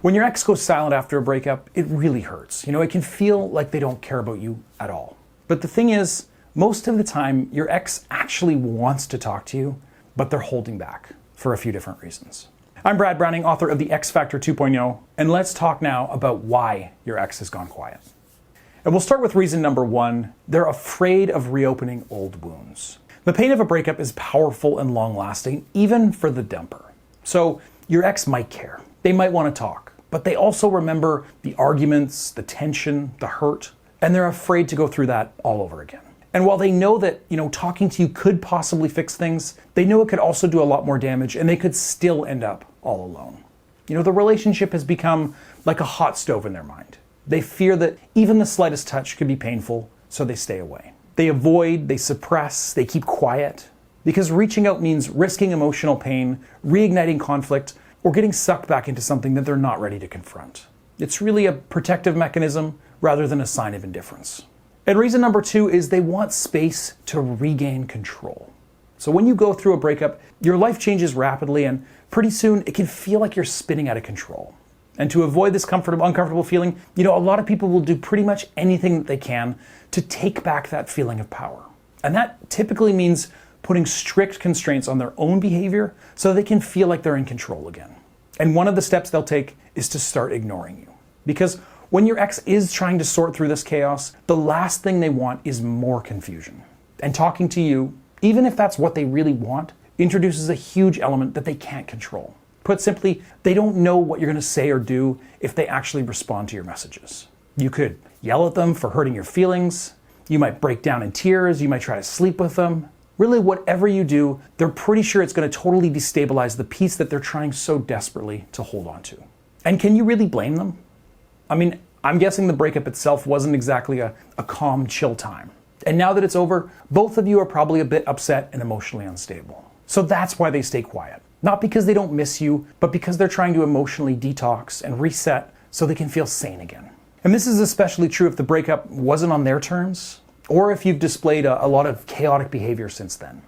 When your ex goes silent after a breakup, it really hurts. It can feel like they don't care about you at all. But the thing is, most of the time, your ex actually wants to talk to you, but they're holding back for a few different reasons. I'm Brad Browning, author of The X Factor 2.0, and let's talk now about why your ex has gone quiet. And we'll start with reason number one. They're afraid of reopening old wounds. The pain of a breakup is powerful and long-lasting, even for the dumper. So your ex might care. They might want to talk, but they also remember the arguments, the tension, the hurt, and they're afraid to go through that all over again. And while they know that, talking to you could possibly fix things, they know it could also do a lot more damage, and they could still end up all alone. The relationship has become like a hot stove in their mind. They fear that even the slightest touch could be painful, so they stay away. They avoid, they suppress, they keep quiet, because reaching out means risking emotional pain, reigniting conflict, or getting sucked back into something that they're not ready to confront. It's really a protective mechanism rather than a sign of indifference. And reason number two is they want space to regain control. So when you go through a breakup, your life changes rapidly, and pretty soon it can feel like you're spinning out of control. And to avoid this uncomfortable feeling, a lot of people will do pretty much anything that they can to take back that feeling of power. And that typically means putting strict constraints on their own behavior so they can feel like they're in control again. And one of the steps they'll take is to start ignoring you. Because when your ex is trying to sort through this chaos, the last thing they want is more confusion. And talking to you, even if that's what they really want, introduces a huge element that they can't control. Put simply, they don't know what you're going to say or do if they actually respond to your messages. You could yell at them for hurting your feelings. You might break down in tears. You might try to sleep with them. Really, whatever you do, they're pretty sure it's going to totally destabilize the peace that they're trying so desperately to hold on to. And can you really blame them? I'm guessing the breakup itself wasn't exactly a calm, chill time. And now that it's over, both of you are probably a bit upset and emotionally unstable. So that's why they stay quiet. Not because they don't miss you, but because they're trying to emotionally detox and reset so they can feel sane again. And this is especially true if the breakup wasn't on their terms, or if you've displayed a lot of chaotic behavior since then.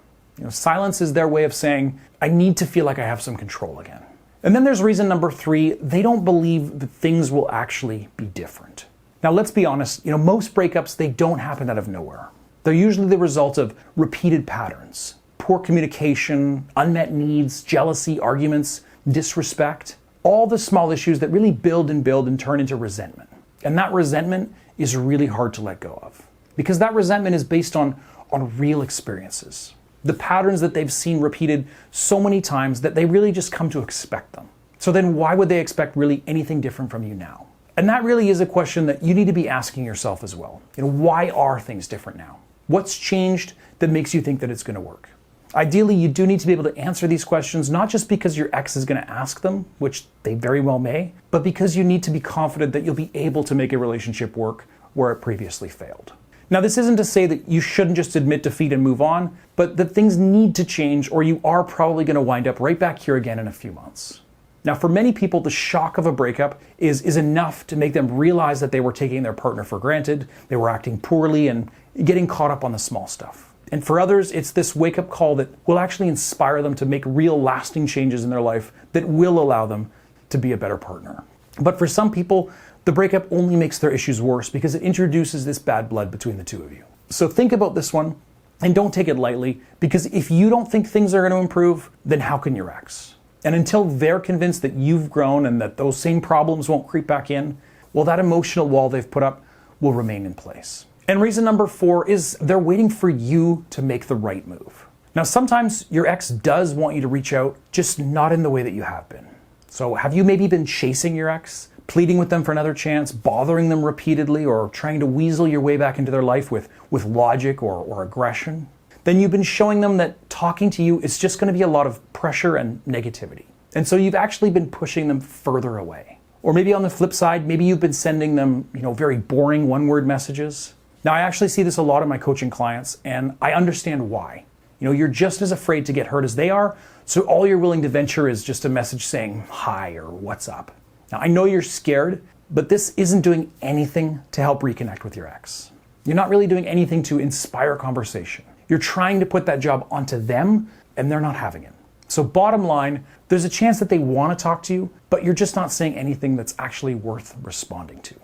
Silence is their way of saying, I need to feel like I have some control again. And then there's reason number three, they don't believe that things will actually be different. Now let's be honest, most breakups, they don't happen out of nowhere. They're usually the result of repeated patterns. Poor communication, unmet needs, jealousy, arguments, disrespect, all the small issues that really build and turn into resentment. And that resentment is really hard to let go of because that resentment is based on real experiences. The patterns that they've seen repeated so many times that they really just come to expect them. So then why would they expect really anything different from you now? And that really is a question that you need to be asking yourself as well. Why are things different now? What's changed that makes you think that it's going to work? Ideally, you do need to be able to answer these questions, not just because your ex is going to ask them, which they very well may, but because you need to be confident that you'll be able to make a relationship work where it previously failed. Now, this isn't to say that you shouldn't just admit defeat and move on, but that things need to change or you are probably going to wind up right back here again in a few months. Now, for many people, the shock of a breakup is enough to make them realize that they were taking their partner for granted, they were acting poorly and getting caught up on the small stuff. And for others, it's this wake-up call that will actually inspire them to make real lasting changes in their life that will allow them to be a better partner. But for some people, the breakup only makes their issues worse because it introduces this bad blood between the two of you. So think about this one and don't take it lightly, because if you don't think things are going to improve, then how can your ex? And until they're convinced that you've grown and that those same problems won't creep back in, well, that emotional wall they've put up will remain in place. And reason number four is they're waiting for you to make the right move. Now, sometimes your ex does want you to reach out, just not in the way that you have been. So have you maybe been chasing your ex, pleading with them for another chance, bothering them repeatedly, or trying to weasel your way back into their life with logic or aggression? Then you've been showing them that talking to you is just going to be a lot of pressure and negativity. And so you've actually been pushing them further away. Or maybe on the flip side, maybe you've been sending them, very boring one-word messages. Now, I actually see this a lot in my coaching clients, and I understand why. You're just as afraid to get hurt as they are, so all you're willing to venture is just a message saying hi or what's up. Now, I know you're scared, but this isn't doing anything to help reconnect with your ex. You're not really doing anything to inspire conversation. You're trying to put that job onto them, and they're not having it. So bottom line, there's a chance that they want to talk to you, but you're just not saying anything that's actually worth responding to.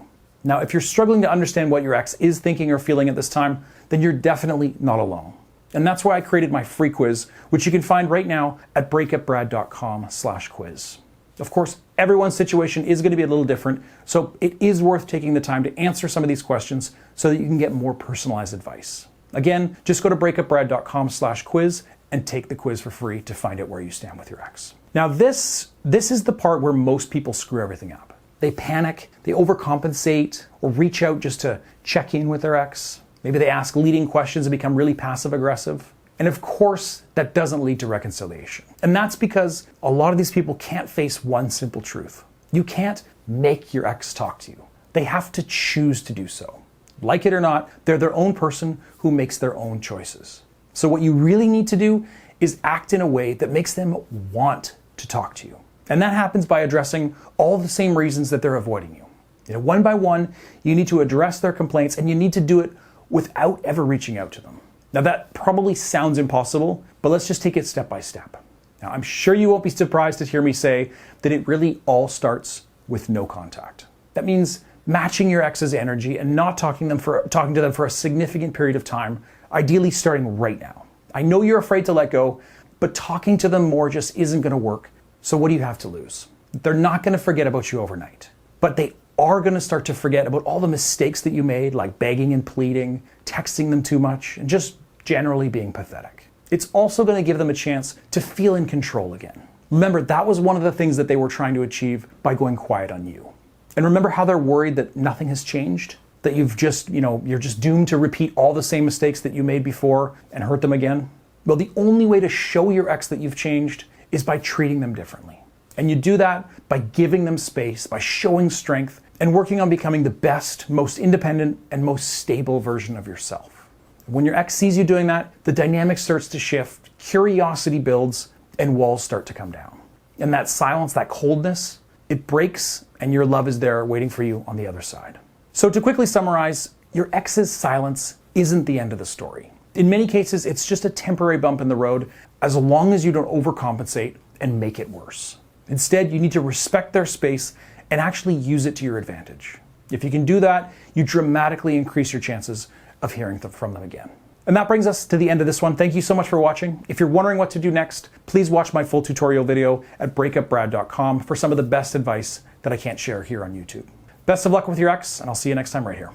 Now, if you're struggling to understand what your ex is thinking or feeling at this time, then you're definitely not alone. And that's why I created my free quiz, which you can find right now at breakupbrad.com/quiz. Of course, everyone's situation is going to be a little different, so it is worth taking the time to answer some of these questions so that you can get more personalized advice. Again, just go to breakupbrad.com/quiz and take the quiz for free to find out where you stand with your ex. Now this is the part where most people screw everything up. They panic, they overcompensate, or reach out just to check in with their ex. Maybe they ask leading questions and become really passive aggressive. And of course, that doesn't lead to reconciliation. And that's because a lot of these people can't face one simple truth. You can't make your ex talk to you. They have to choose to do so. Like it or not, they're their own person who makes their own choices. So what you really need to do is act in a way that makes them want to talk to you. And that happens by addressing all the same reasons that they're avoiding you. One by one, you need to address their complaints, and you need to do it without ever reaching out to them. Now that probably sounds impossible, but let's just take it step by step. Now I'm sure you won't be surprised to hear me say that it really all starts with no contact. That means matching your ex's energy and not talking to them for a significant period of time, ideally starting right now. I know you're afraid to let go, but talking to them more just isn't going to work. So what do you have to lose? They're not going to forget about you overnight, but they are going to start to forget about all the mistakes that you made, like begging and pleading, texting them too much, and just generally being pathetic. It's also going to give them a chance to feel in control again. Remember, that was one of the things that they were trying to achieve by going quiet on you. And remember how they're worried that nothing has changed? That you're just doomed to repeat all the same mistakes that you made before and hurt them again? Well, the only way to show your ex that you've changed is by treating them differently. And you do that by giving them space, by showing strength, and working on becoming the best, most independent, and most stable version of yourself. When your ex sees you doing that, the dynamic starts to shift, curiosity builds, and walls start to come down. And that silence, that coldness, it breaks, and your love is there waiting for you on the other side. So to quickly summarize, your ex's silence isn't the end of the story. In many cases, it's just a temporary bump in the road, as long as you don't overcompensate and make it worse. Instead, you need to respect their space and actually use it to your advantage. If you can do that, you dramatically increase your chances of hearing from them again. And that brings us to the end of this one. Thank you so much for watching. If you're wondering what to do next, please watch my full tutorial video at breakupbrad.com for some of the best advice that I can't share here on YouTube. Best of luck with your ex, and I'll see you next time right here.